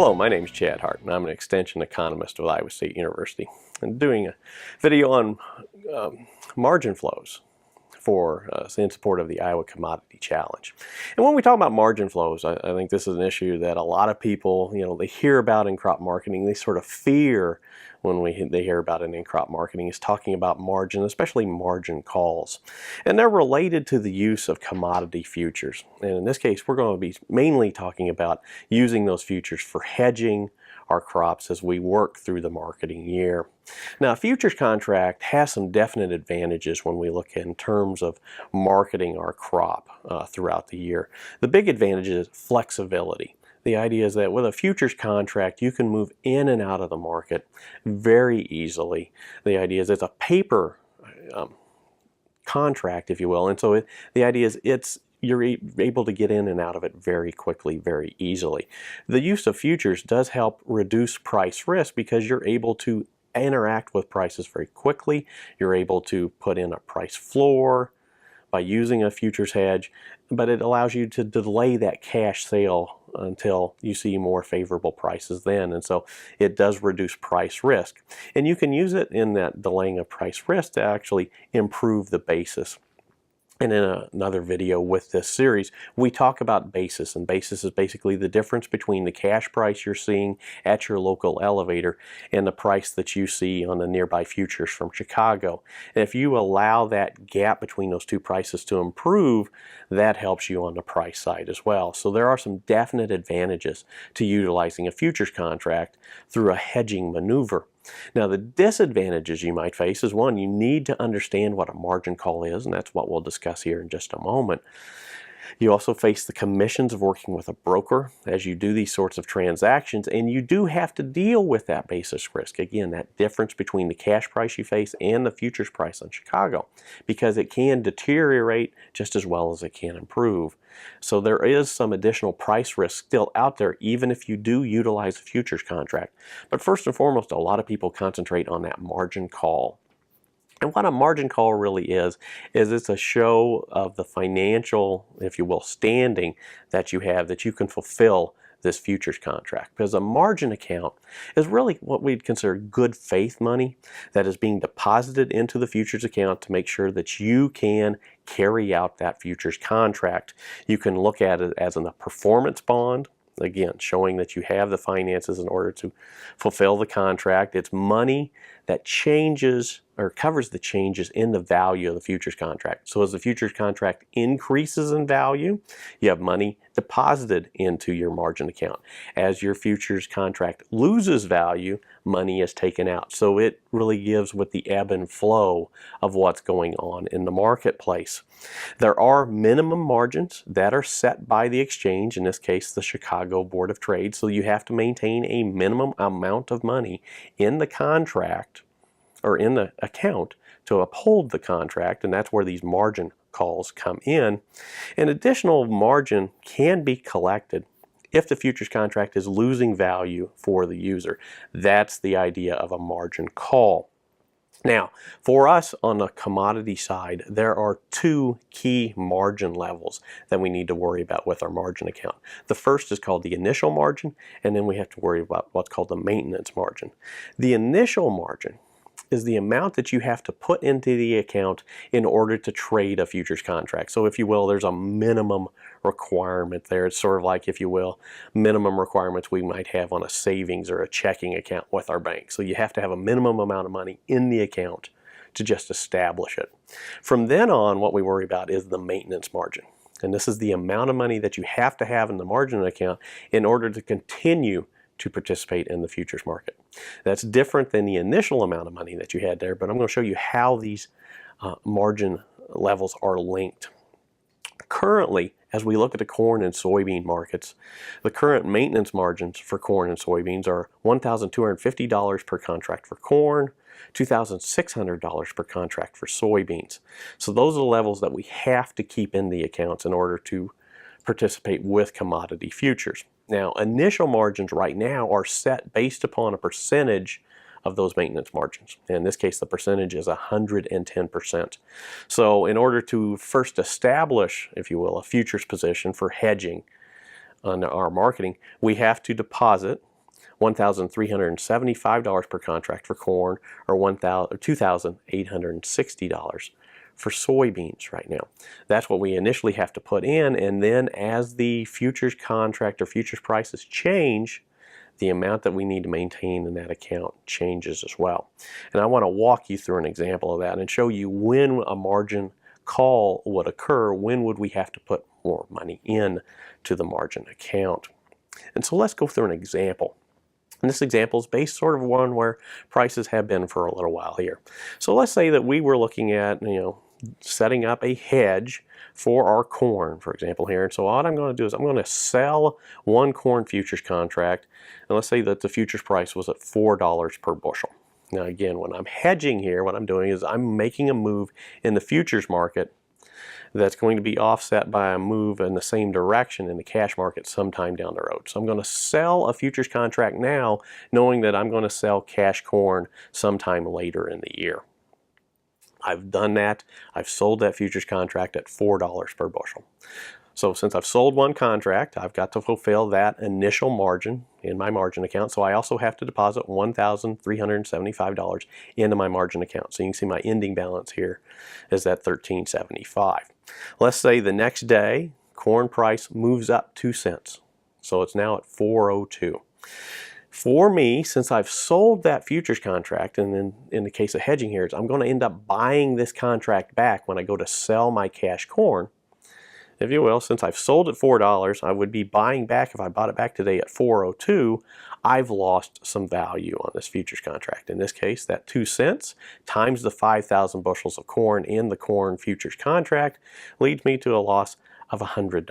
Hello, my name is Chad Hart, and I'm an extension economist with Iowa State University. I'm doing a video on margin flows in support of the Iowa Commodity Challenge. And when we talk about margin flows, I think this is an issue that a lot of people, they hear about in crop marketing. They sort of fear when they hear about it in crop marketing is talking about margin, especially margin calls. And they're related to the use of commodity futures. And in this case, we're going to be mainly talking about using those futures for hedging our crops as we work through the marketing year. Now, a futures contract has some definite advantages when we look in terms of marketing our crop throughout the year. The big advantage is flexibility. The idea is that with a futures contract, you can move in and out of the market very easily. The idea is it's a paper contract, if you will, and so the idea is you're able to get in and out of it very quickly, very easily. The use of futures does help reduce price risk because you're able to interact with prices very quickly. You're able to put in a price floor by using a futures hedge, but it allows you to delay that cash sale until you see more favorable prices then, and so it does reduce price risk. And you can use it in that delaying of price risk to actually improve the basis. And in another video with this series, we talk about basis, and basis is basically the difference between the cash price you're seeing at your local elevator and the price that you see on the nearby futures from Chicago. And if you allow that gap between those two prices to improve, that helps you on the price side as well. So there are some definite advantages to utilizing a futures contract through a hedging maneuver. Now, the disadvantages you might face is one, you need to understand what a margin call is, and that's what we'll discuss here in just a moment. You also face the commissions of working with a broker as you do these sorts of transactions, and you do have to deal with that basis risk. Again, that difference between the cash price you face and the futures price on Chicago, because it can deteriorate just as well as it can improve. So there is some additional price risk still out there, even if you do utilize a futures contract. But first and foremost, a lot of people concentrate on that margin call. And what a margin call really is it's a show of the financial, if you will, standing that you have that you can fulfill this futures contract. Because a margin account is really what we'd consider good faith money that is being deposited into the futures account to make sure that you can carry out that futures contract. You can look at it as a performance bond, again, showing that you have the finances in order to fulfill the contract. It's money that changes or covers the changes in the value of the futures contract. So as the futures contract increases in value, you have money deposited into your margin account. As your futures contract loses value, money is taken out. So it really gives with the ebb and flow of what's going on in the marketplace. There are minimum margins that are set by the exchange, in this case the Chicago Board of Trade, so you have to maintain a minimum amount of money in the contract or in the account to uphold the contract, and that's where these margin calls come in. An additional margin can be collected if the futures contract is losing value for the user. That's the idea of a margin call. Now, for us on the commodity side, there are two key margin levels that we need to worry about with our margin account. The first is called the initial margin, and then we have to worry about what's called the maintenance margin. The initial margin is the amount that you have to put into the account in order to trade a futures contract. So if you will, there's a minimum requirement there. It's sort of like, if you will, minimum requirements we might have on a savings or a checking account with our bank. So you have to have a minimum amount of money in the account to just establish it. From then on, what we worry about is the maintenance margin. And this is the amount of money that you have to have in the margin account in order to continue to participate in the futures market. That's different than the initial amount of money that you had there, but I'm going to show you how these margin levels are linked. Currently, as we look at the corn and soybean markets, the current maintenance margins for corn and soybeans are $1,250 per contract for corn, $2,600 per contract for soybeans. So those are the levels that we have to keep in the accounts in order to participate with commodity futures. Now, initial margins right now are set based upon a percentage of those maintenance margins. In this case, the percentage is 110%. So in order to first establish, if you will, a futures position for hedging on our marketing, we have to deposit $1,375 per contract for corn, or $2,860 for soybeans right now. That's what we initially have to put in, and then as the futures contract or futures prices change, the amount that we need to maintain in that account changes as well. And I want to walk you through an example of that and show you when a margin call would occur. When would we have to put more money in to the margin account? And so let's go through an example. And this example is based sort of one where prices have been for a little while here. So let's say that we were looking at, setting up a hedge for our corn, for example, here. And so what I'm going to do is I'm going to sell one corn futures contract. And let's say that the futures price was at $4 per bushel. Now again, when I'm hedging here, what I'm doing is I'm making a move in the futures market that's going to be offset by a move in the same direction in the cash market sometime down the road. So I'm going to sell a futures contract now, knowing that I'm going to sell cash corn sometime later in the year. I've done that. I've sold that futures contract at $4 per bushel. So since I've sold one contract, I've got to fulfill that initial margin in my margin account. So I also have to deposit $1,375 into my margin account. So you can see my ending balance here is at $1,375. Let's say the next day, corn price moves up 2 cents. So it's now at $4.02. For me, since I've sold that futures contract, and then in the case of hedging here, I'm going to end up buying this contract back when I go to sell my cash corn. If you will, since I've sold at $4, I would be buying back, if I bought it back today at $4.02, I've lost some value on this futures contract. In this case, that 2 cents times the 5,000 bushels of corn in the corn futures contract leads me to a loss of $100.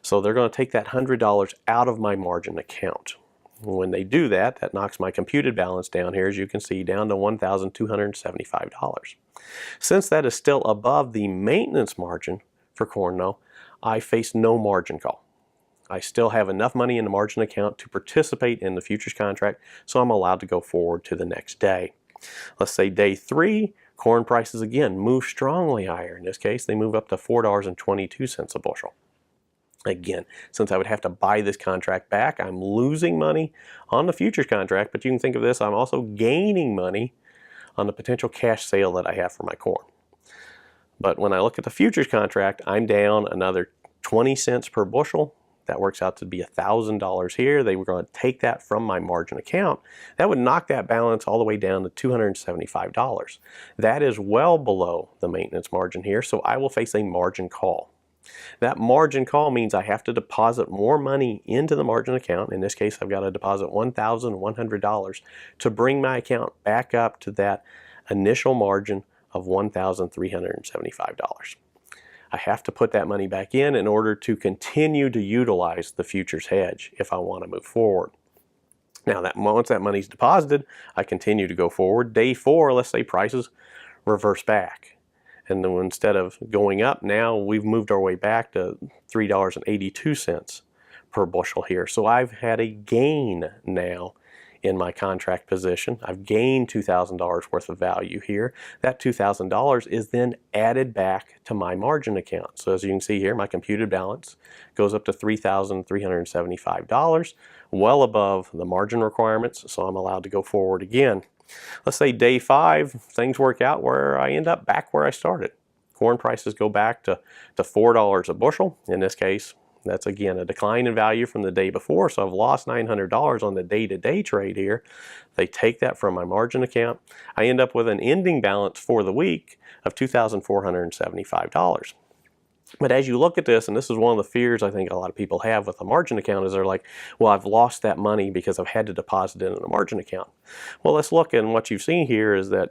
So they're going to take that $100 out of my margin account. When they do that, that knocks my computed balance down here, as you can see, down to $1,275. Since that is still above the maintenance margin for corn, though, I face no margin call. I still have enough money in the margin account to participate in the futures contract, so I'm allowed to go forward to the next day. Let's say day 3, corn prices again move strongly higher. In this case, they move up to $4.22 a bushel. Again, since I would have to buy this contract back, I'm losing money on the futures contract, but you can think of this, I'm also gaining money on the potential cash sale that I have for my corn. But when I look at the futures contract, I'm down another 20 cents per bushel. That works out to be $1,000 here. They were going to take that from my margin account. That would knock that balance all the way down to $275. That is well below the maintenance margin here, so I will face a margin call. That margin call means I have to deposit more money into the margin account. In this case, I've got to deposit $1,100 to bring my account back up to that initial margin of $1,375. I have to put that money back in order to continue to utilize the futures hedge if I want to move forward. Now, once that money's deposited, I continue to go forward. Day 4, let's say prices reverse back. And then instead of going up, now we've moved our way back to $3.82 per bushel here. So I've had a gain now in my contract position. I've gained $2,000 worth of value here. That $2,000 is then added back to my margin account. So as you can see here, my computed balance goes up to $3,375, well above the margin requirements, so I'm allowed to go forward again. Let's say day 5, things work out where I end up back where I started. Corn prices go back to $4 a bushel. In this case, that's again a decline in value from the day before, so I've lost $900 on the day-to-day trade here. They take that from my margin account. I end up with an ending balance for the week of $2,475. But as you look at this, and this is one of the fears I think a lot of people have with a margin account, is they're like, well, I've lost that money because I've had to deposit it in a margin account. Well, let's look, and what you've seen here is that,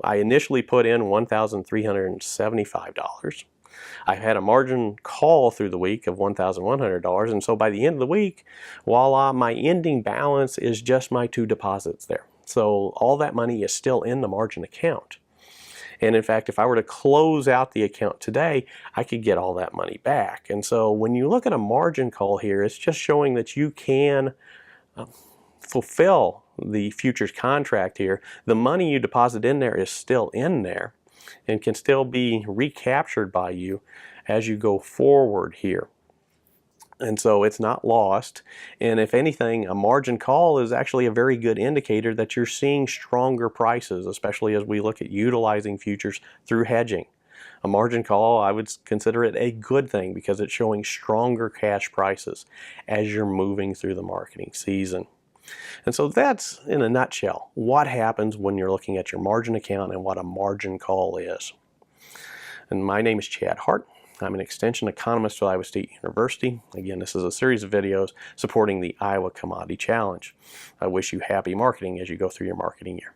I initially put in $1,375. I had a margin call through the week of $1,100, and so by the end of the week, voila, my ending balance is just my 2 deposits there. So all that money is still in the margin account. And in fact, if I were to close out the account today, I could get all that money back. And so when you look at a margin call here, it's just showing that you can fulfill the futures contract here. The money you deposit in there is still in there and can still be recaptured by you as you go forward here. And so it's not lost. And if anything, a margin call is actually a very good indicator that you're seeing stronger prices, especially as we look at utilizing futures through hedging. A margin call, I would consider it a good thing because it's showing stronger cash prices as you're moving through the marketing season. And so that's, in a nutshell, what happens when you're looking at your margin account and what a margin call is. And my name is Chad Hart. I'm an extension economist at Iowa State University. Again, this is a series of videos supporting the Iowa Commodity Challenge. I wish you happy marketing as you go through your marketing year.